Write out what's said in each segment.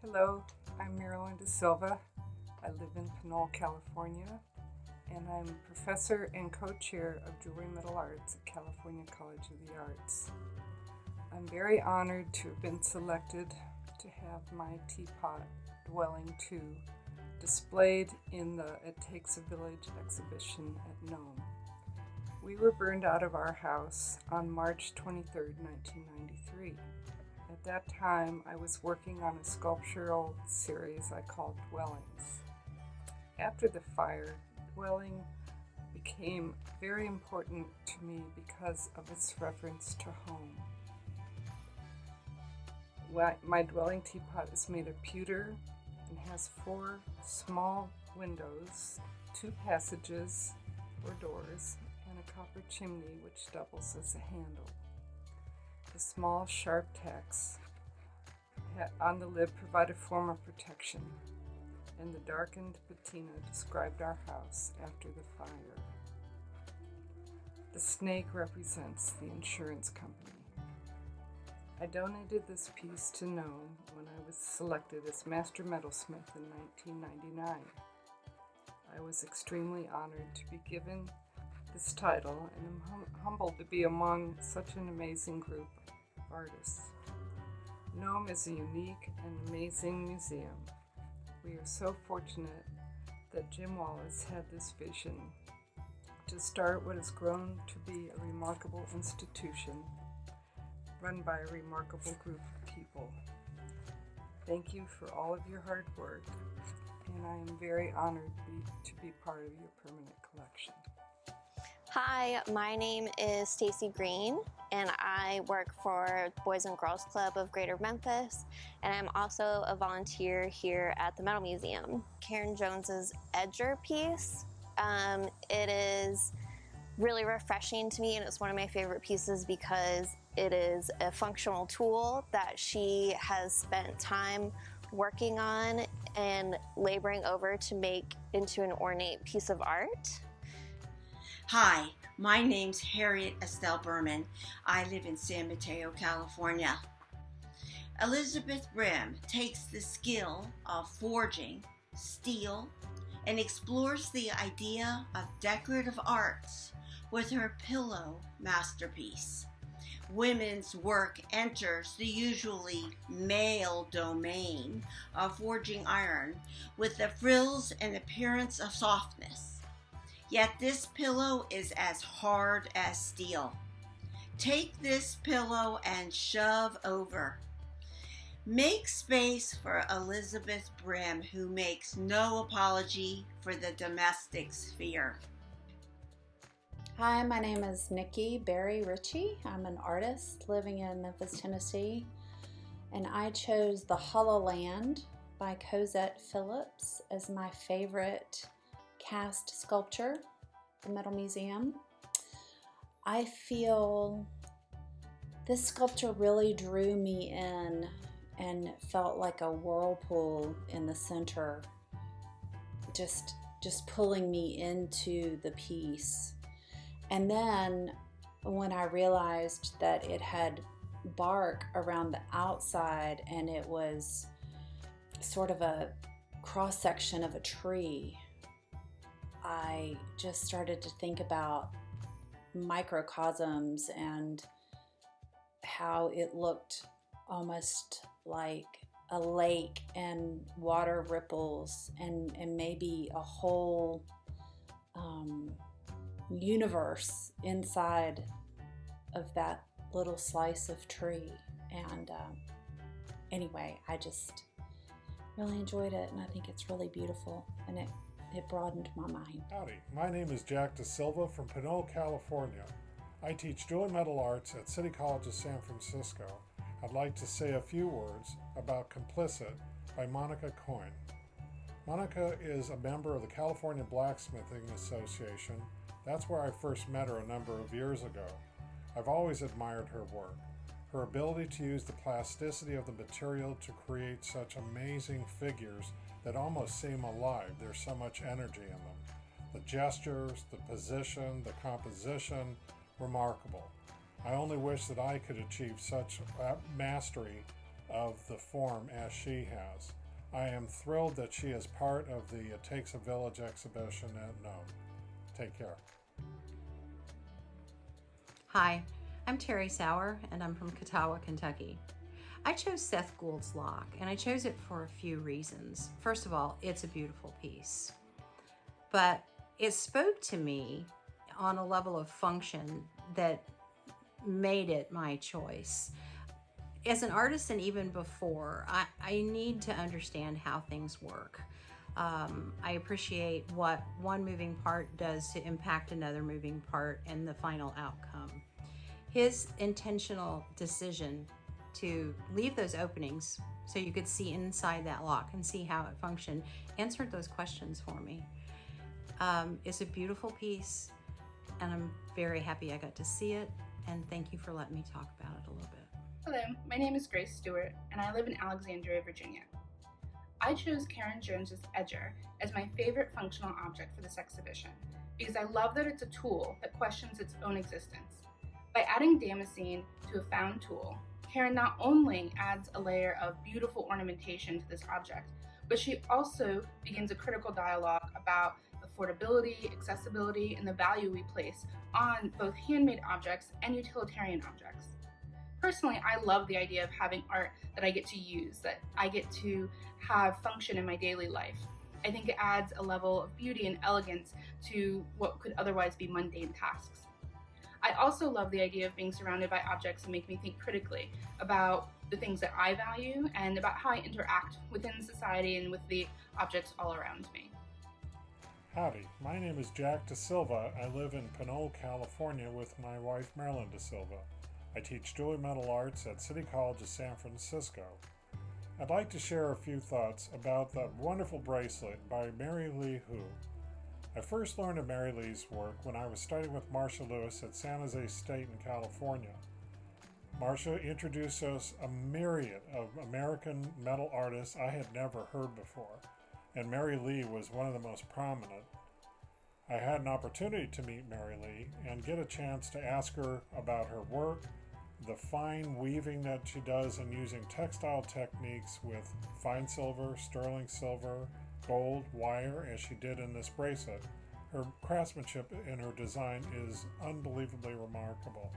Hello, I'm Marilyn DeSilva. I live in Pinole, California, and I'm professor and co-chair of Jewelry and Metal Arts at California College of the Arts. I'm very honored to have been selected to have my teapot, Dwelling 2, displayed in the It Takes a Village exhibition at Nome. We were burned out of our house on March 23, 1993. At that time, I was working on a sculptural series I called Dwellings. After the fire, Dwelling became very important to me because of its reference to home. My dwelling teapot is made of pewter and has 4 small windows, 2 passages or doors, and a copper chimney which doubles as a handle. The small sharp tacks on the lid provide a form of protection, and the darkened patina described our house after the fire. The snake represents the insurance company. I donated this piece to Nome when I was selected as Master Metalsmith in 1999. I was extremely honored to be given this title, and I'm humbled to be among such an amazing group of artists. Nome is a unique and amazing museum. We are so fortunate that Jim Wallace had this vision to start what has grown to be a remarkable institution run by a remarkable group of people. Thank you for all of your hard work, and I am very honored to be part of your permanent collection. Hi, my name is Stacey Green, and I work for Boys and Girls Club of Greater Memphis, and I'm also a volunteer here at the Metal Museum. Karen Jones's Edger piece, it is really refreshing to me, and it's one of my favorite pieces because it is a functional tool that she has spent time working on and laboring over to make into an ornate piece of art. Hi, my name's Harriet Estellberman. I live in San Mateo, California. Elizabeth Brim takes the skill of forging steel and explores the idea of decorative arts with her pillow masterpiece. Women's work enters the usually male domain of forging iron with the frills and appearance of softness. Yet this pillow is as hard as steel. Take this pillow and shove over. Make space for Elizabeth Brim, who makes no apology for the domestic sphere. Hi, my name is Nikki Richie. I'm an artist living in Memphis, Tennessee, and I chose The Hollow Land by Cosette Phillips as my favorite cast sculpture at the Metal Museum. I feel this sculpture really drew me in and felt like a whirlpool in the center, just pulling me into the piece. And then when I realized that it had bark around the outside and it was sort of a cross-section of a tree, I just started to think about microcosms and how it looked almost like a lake and water ripples and maybe a whole universe inside of that little slice of tree. And anyway, I just really enjoyed it, and I think it's really beautiful, and it broadened my mind. Howdy, my name is Jack DeSilva from Pinole, California. I teach Jewelry and Metal Arts at City College of San Francisco. I'd like to say a few words about Complicit by Monica Coyne. Monica is a member of the California Blacksmithing Association. That's where I first met her a number of years ago. I've always admired her work. Her ability to use the plasticity of the material to create such amazing figures that almost seem alive. There's so much energy in them. The gestures, the position, the composition, remarkable. I only wish that I could achieve such mastery of the form as she has. I am thrilled that she is part of the It Takes a Village exhibition at Nome. Take care. Hi, I'm Teri Sauer, and I'm from Catawba, Kentucky. I chose Seth Gould's lock, and I chose it for a few reasons. First of all, it's a beautiful piece, but it spoke to me on a level of function that made it my choice. As an artist, and even before, I need to understand how things work. I appreciate what one moving part does to impact another moving part and the final outcome. His intentional decision to leave those openings so you could see inside that lock and see how it functioned answered those questions for me. It's a beautiful piece, and I'm very happy I got to see it, and thank you for letting me talk about it a little bit. Hello, my name is Grace Stewart, and I live in Alexandria, Virginia. I chose Karen Jones's Edger as my favorite functional object for this exhibition because I love that it's a tool that questions its own existence. By adding damascene to a found tool, Karen not only adds a layer of beautiful ornamentation to this object, but she also begins a critical dialogue about affordability, accessibility, and the value we place on both handmade objects and utilitarian objects. Personally, I love the idea of having art that I get to use, that I get to have function in my daily life. I think it adds a level of beauty and elegance to what could otherwise be mundane tasks. I also love the idea of being surrounded by objects that make me think critically about the things that I value and about how I interact within society and with the objects all around me. Howdy, my name is Jack DeSilva. I live in Pinole, California with my wife Marilyn DeSilva. I teach dual metal arts at City College of San Francisco. I'd like to share a few thoughts about the wonderful bracelet by Mary Lee Hu. I first learned of Mary Lee's work when I was studying with Marcia Lewis at San Jose State in California. Marcia introduced us a myriad of American metal artists I had never heard before, and Mary Lee was one of the most prominent. I had an opportunity to meet Mary Lee and get a chance to ask her about her work, the fine weaving that she does in using textile techniques with fine silver, sterling silver, gold, wire, as she did in this bracelet. Her craftsmanship in her design is unbelievably remarkable.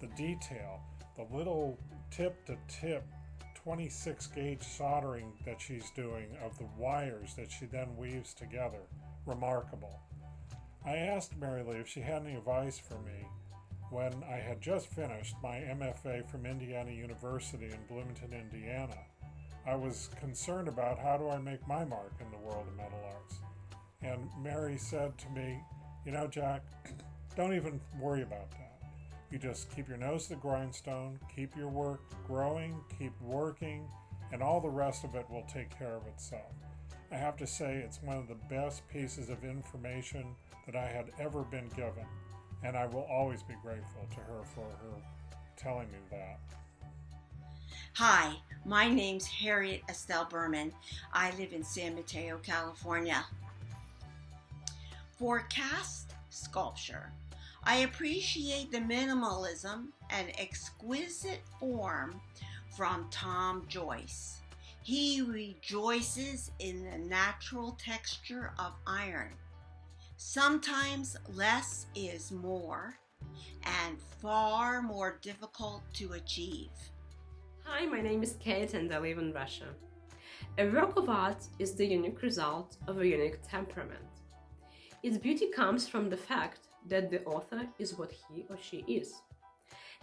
The detail, the little tip-to-tip 26 gauge soldering that she's doing of the wires that she then weaves together, remarkable. I asked Mary Lee if she had any advice for me when I had just finished my MFA from Indiana University in Bloomington, Indiana. I was concerned about how do I make my mark in the world of metal arts. And Mary said to me, you know, Jack, don't even worry about that. You just keep your nose to the grindstone, keep your work growing, keep working, and all the rest of it will take care of itself. I have to say it's one of the best pieces of information that I had ever been given, and I will always be grateful to her for her telling me that. Hi, my name's Harriet Estellberman. I live in San Mateo, California. For cast sculpture, I appreciate the minimalism and exquisite form from Tom Joyce. He rejoices in the natural texture of iron. Sometimes less is more, and far more difficult to achieve. Hi, my name is Kate and I live in Russia. A work of art is the unique result of a unique temperament. Its beauty comes from the fact that the author is what he or she is.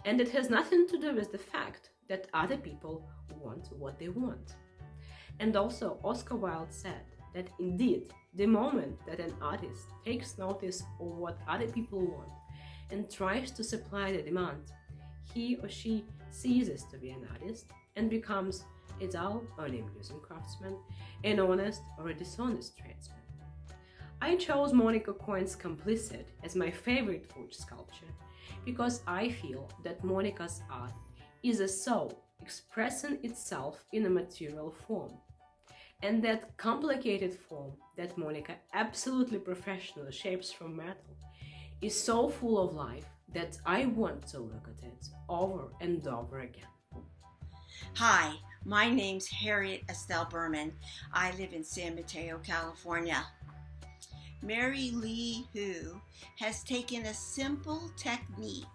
And it has nothing to do with the fact that other people want what they want. And also, Oscar Wilde said that indeed, the moment that an artist takes notice of what other people want and tries to supply the demand, he or she ceases to be an artist and becomes a dull or an amusing craftsman, an honest or a dishonest tradesman. I chose Monica Cohen's Complicit as my favorite food sculpture because I feel that Monica's art is a soul expressing itself in a material form. And that complicated form that Monica absolutely professionally shapes from metal is so full of life that I want to look at it over and over again. Hi, my name's Harriet Estellberman. I live in San Mateo, California. Mary Lee Hu has taken a simple technique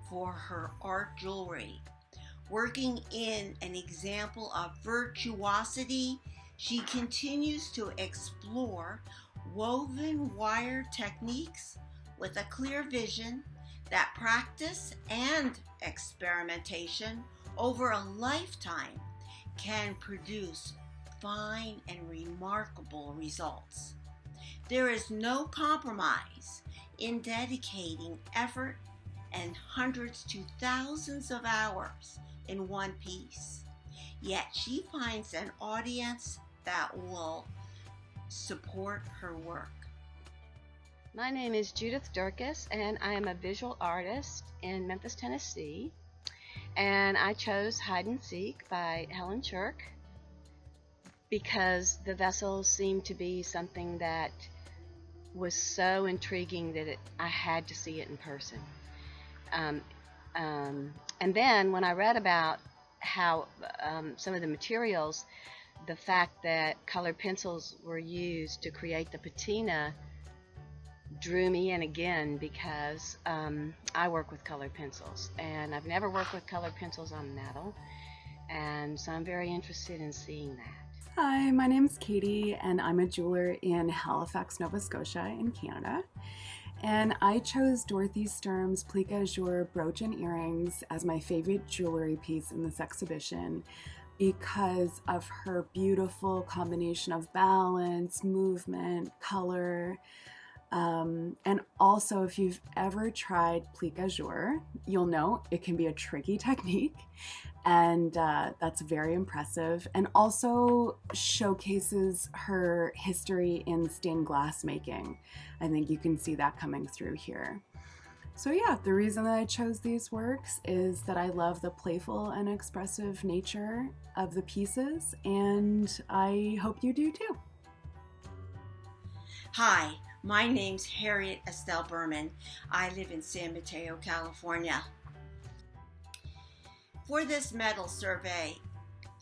for her art jewelry. Working in an example of virtuosity, she continues to explore woven wire techniques with a clear vision that practice and experimentation over a lifetime can produce fine and remarkable results. There is no compromise in dedicating effort and hundreds to thousands of hours in one piece. Yet she finds an audience that will support her work. My name is Judith Durkis, and I am a visual artist in Memphis, Tennessee. And I chose Hide and Seek by Helen Church because the vessel seemed to be something that was so intriguing that I had to see it in person. And then when I read about how some of the materials, the fact that colored pencils were used to create the patina drew me in again, because I work with colored pencils, and I've never worked with colored pencils on metal, and so I'm very interested in seeing that. Hi, my name's Katie, and I'm a jeweler in Halifax, Nova Scotia in Canada. And I chose Dorothy Sturm's Plique Azure brooch and earrings as my favorite jewelry piece in this exhibition because of her beautiful combination of balance, movement, color. And also, if you've ever tried Plique Azure, you'll know it can be a tricky technique, and that's very impressive, and also showcases her history in stained glass making. I think you can see that coming through here. So yeah, the reason that I chose these works is that I love the playful and expressive nature of the pieces, and I hope you do too. Hi, my name's Harriet Estellberman. I live in San Mateo, California. For this medal survey,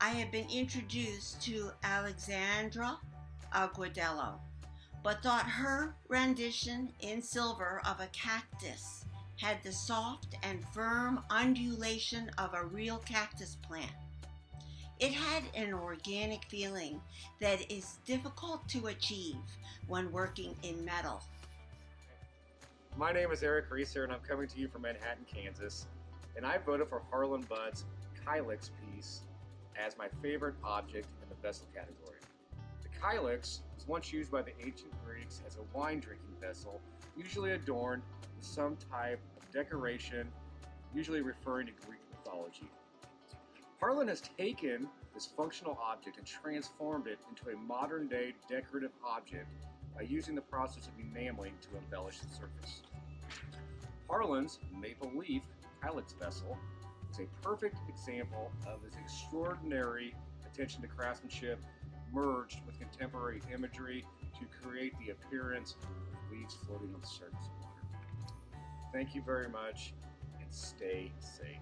I have been introduced to Alexandra Aguadello, but thought her rendition in silver of a cactus had the soft and firm undulation of a real cactus plant. It had an organic feeling that is difficult to achieve when working in metal. My name is Eric Reeser, and I'm coming to you from Manhattan, Kansas, and I voted for Harlan Budd's Kylix piece as my favorite object in the vessel category. The Kylix was once used by the ancient Greeks as a wine-drinking vessel, usually adorned with some type of decoration, usually referring to Greek mythology. Harlan has taken this functional object and transformed it into a modern-day decorative object by using the process of enameling to embellish the surface. Harlan's maple leaf Kylix vessel is a perfect example of his extraordinary attention to craftsmanship merged with contemporary imagery to create the appearance of leaves floating on the surface of water. Thank you very much, and stay safe.